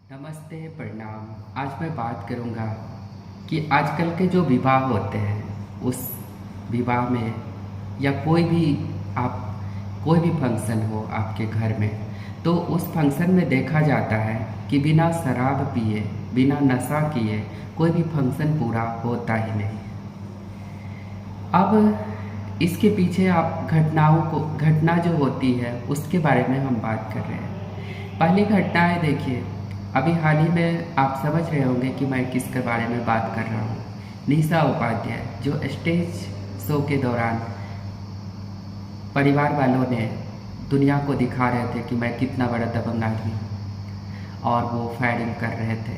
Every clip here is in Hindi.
नमस्ते, प्रणाम। आज मैं बात करूंगा कि आजकल के जो विवाह होते हैं उस विवाह में या आप कोई भी फंक्शन हो आपके घर में, तो उस फंक्शन में देखा जाता है कि बिना शराब पिए, बिना नशा किए कोई भी फंक्शन पूरा होता ही नहीं। अब इसके पीछे आप घटना जो होती है उसके बारे में हम बात कर रहे हैं। पहली घटनाएं देखिए, अभी हाल ही में आप समझ रहे होंगे कि मैं किसके बारे में बात कर रहा हूँ। निशा उपाध्याय, जो स्टेज शो के दौरान परिवार वालों ने दुनिया को दिखा रहे थे कि मैं कितना बड़ा दबंग आदमी हूँ, और वो फायरिंग कर रहे थे।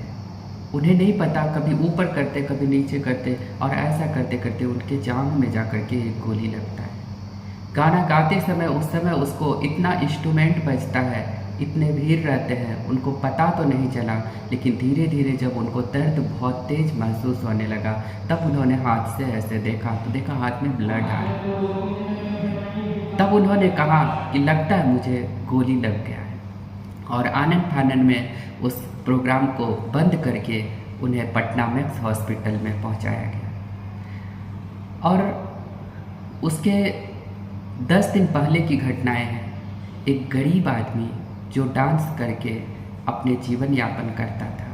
उन्हें नहीं पता, कभी ऊपर करते कभी नीचे करते, और ऐसा करते करते उनके जांघ में जा कर के एक गोली लगता है। गाना गाते समय उस समय उसको इतना इंस्ट्रूमेंट बजता है, इतने भीड़ रहते हैं, उनको पता तो नहीं चला, लेकिन धीरे धीरे जब उनको दर्द बहुत तेज महसूस होने लगा तब उन्होंने हाथ से ऐसे देखा तो देखा हाथ में ब्लड आ रहा है। तब उन्होंने कहा कि लगता है मुझे गोली लग गया है, और आनन फानन में उस प्रोग्राम को बंद करके उन्हें पटना मैक्स हॉस्पिटल में पहुंचाया गया। और उसके 10 दिन पहले की घटनाएं हैं। एक गरीब आदमी जो डांस करके अपने जीवन यापन करता था,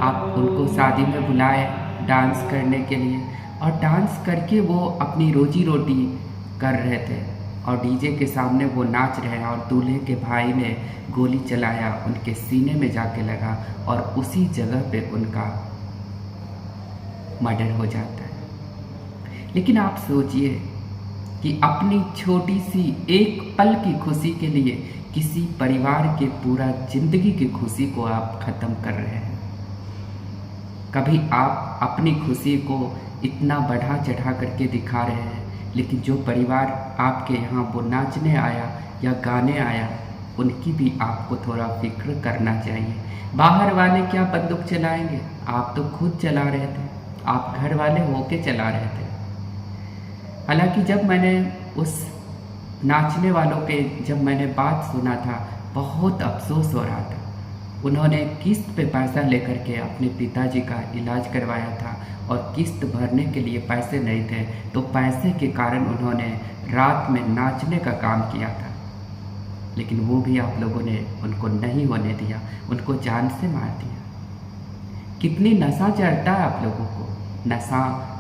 आप उनको शादी में बुलाए डांस करने के लिए, और डांस करके वो अपनी रोजी रोटी कर रहे थे, और डीजे के सामने वो नाच रहे हैं, और दूल्हे के भाई ने गोली चलाया, उनके सीने में जाके लगा, और उसी जगह पे उनका मर्डर हो जाता है। लेकिन आप सोचिए कि अपनी छोटी सी एक पल की खुशी के लिए किसी परिवार के पूरा जिंदगी की खुशी को आप ख़त्म कर रहे हैं। कभी आप अपनी खुशी को इतना बढ़ा चढ़ा करके दिखा रहे हैं, लेकिन जो परिवार आपके यहाँ वो नाचने आया या गाने आया, उनकी भी आपको थोड़ा फिक्र करना चाहिए। बाहर वाले क्या बंदूक चलाएंगे, आप तो खुद चला रहे थे, आप घर वाले होके चला रहे थे। हालांकि जब मैंने उस नाचने वालों के बात सुना था, बहुत अफसोस हो रहा था। उन्होंने किस्त पे पैसा लेकर के अपने पिताजी का इलाज करवाया था, और किस्त भरने के लिए पैसे नहीं थे, तो पैसे के कारण उन्होंने रात में नाचने का काम किया था। लेकिन वो भी आप लोगों ने उनको नहीं होने दिया, उनको जान से मार दिया। कितनी नशा चढ़ता है आप लोगों को। नशा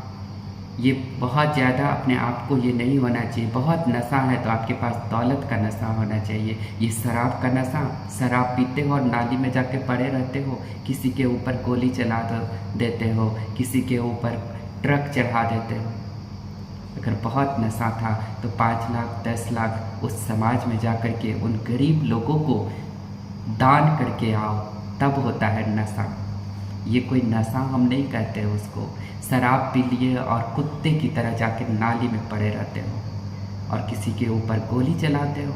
ये बहुत ज़्यादा अपने आप को ये नहीं होना चाहिए। बहुत नशा है तो आपके पास दौलत का नशा होना चाहिए। ये शराब का नशा, शराब पीते हो और नाली में जाके पड़े रहते हो, किसी के ऊपर गोली चला देते हो, किसी के ऊपर ट्रक चढ़ा देते हो। अगर बहुत नशा था तो 5 लाख 10 लाख उस समाज में जा कर के उन गरीब लोगों को दान करके आओ, तब होता है नशा। ये कोई नशा हम नहीं कहते उसको। शराब पी लिए और कुत्ते की तरह जाके नाली में पड़े रहते हो और किसी के ऊपर गोली चलाते हो।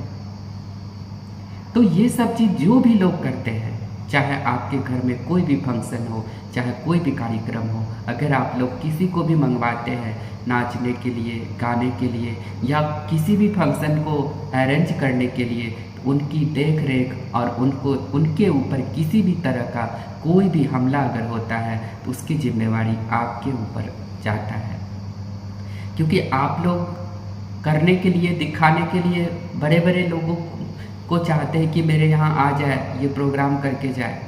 तो ये सब चीज़ जो भी लोग करते हैं, चाहे आपके घर में कोई भी फंक्शन हो, चाहे कोई भी कार्यक्रम हो, अगर आप लोग किसी को भी मंगवाते हैं नाचने के लिए, गाने के लिए, या किसी भी फंक्शन को अरेंज करने के लिए, तो उनकी देख रेख और उनके ऊपर किसी भी तरह का कोई भी हमला अगर होता है तो उसकी जिम्मेवारी आपके ऊपर जाता है। क्योंकि आप लोग करने के लिए, दिखाने के लिए बड़े बड़े लोगों को चाहते हैं कि मेरे यहाँ आ जाए, ये प्रोग्राम करके जाए,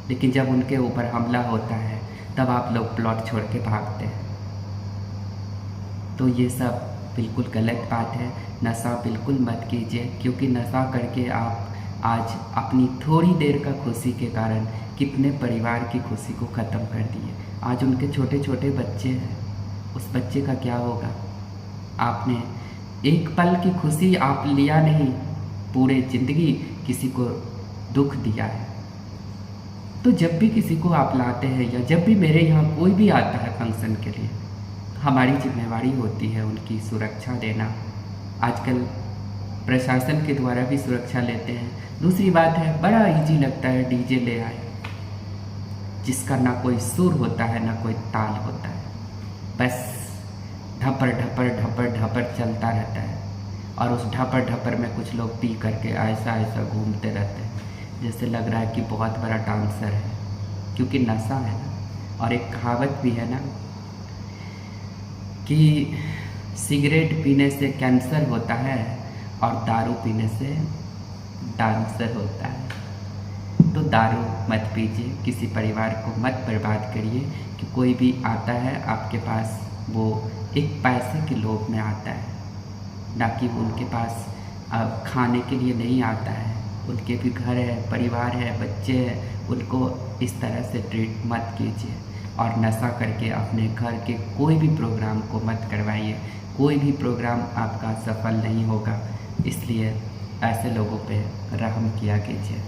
लेकिन जब उनके ऊपर हमला होता है तब आप लोग प्लॉट छोड़ के भागते हैं। तो ये सब बिल्कुल गलत बात है। नशा बिल्कुल मत कीजिए, क्योंकि नशा करके आप आज अपनी थोड़ी देर का खुशी के कारण कितने परिवार की खुशी को ख़त्म कर दिए। आज उनके छोटे छोटे बच्चे हैं, उस बच्चे का क्या होगा। आपने एक पल की खुशी आप लिया नहीं, पूरे ज़िंदगी किसी को दुख दिया है। तो जब भी किसी को आप लाते हैं, या जब भी मेरे यहाँ कोई भी आता है फंक्शन के लिए, हमारी जिम्मेवारी होती है उनकी सुरक्षा देना। आजकल प्रशासन के द्वारा भी सुरक्षा लेते हैं। दूसरी बात है, बड़ा इजी लगता है डीजे ले आए, जिसका ना कोई सुर होता है ना कोई ताल होता है, बस ढपर ढपर ढपर ढपर चलता रहता है, और उस ढपर ढपर में कुछ लोग पी करके ऐसा ऐसा घूमते रहते हैं। जैसे लग रहा है कि बहुत बड़ा डांसर है, क्योंकि नशा है ना। और एक कहावत भी है ना कि सिगरेट पीने से कैंसर होता है और दारू पीने से डांसर होता है। तो दारू मत पीजिए, किसी परिवार को मत बर्बाद करिए कि कोई भी आता है आपके पास, वो एक पैसे के लोभ में आता है, ना कि उनके पास अब खाने के लिए नहीं आता है। उनके भी घर है, परिवार है, बच्चे हैं, उनको इस तरह से ट्रीट मत कीजिए। और नशा करके अपने घर के कोई भी प्रोग्राम को मत करवाइए, कोई भी प्रोग्राम आपका सफल नहीं होगा। इसलिए ऐसे लोगों पे रहम किया कीजिए।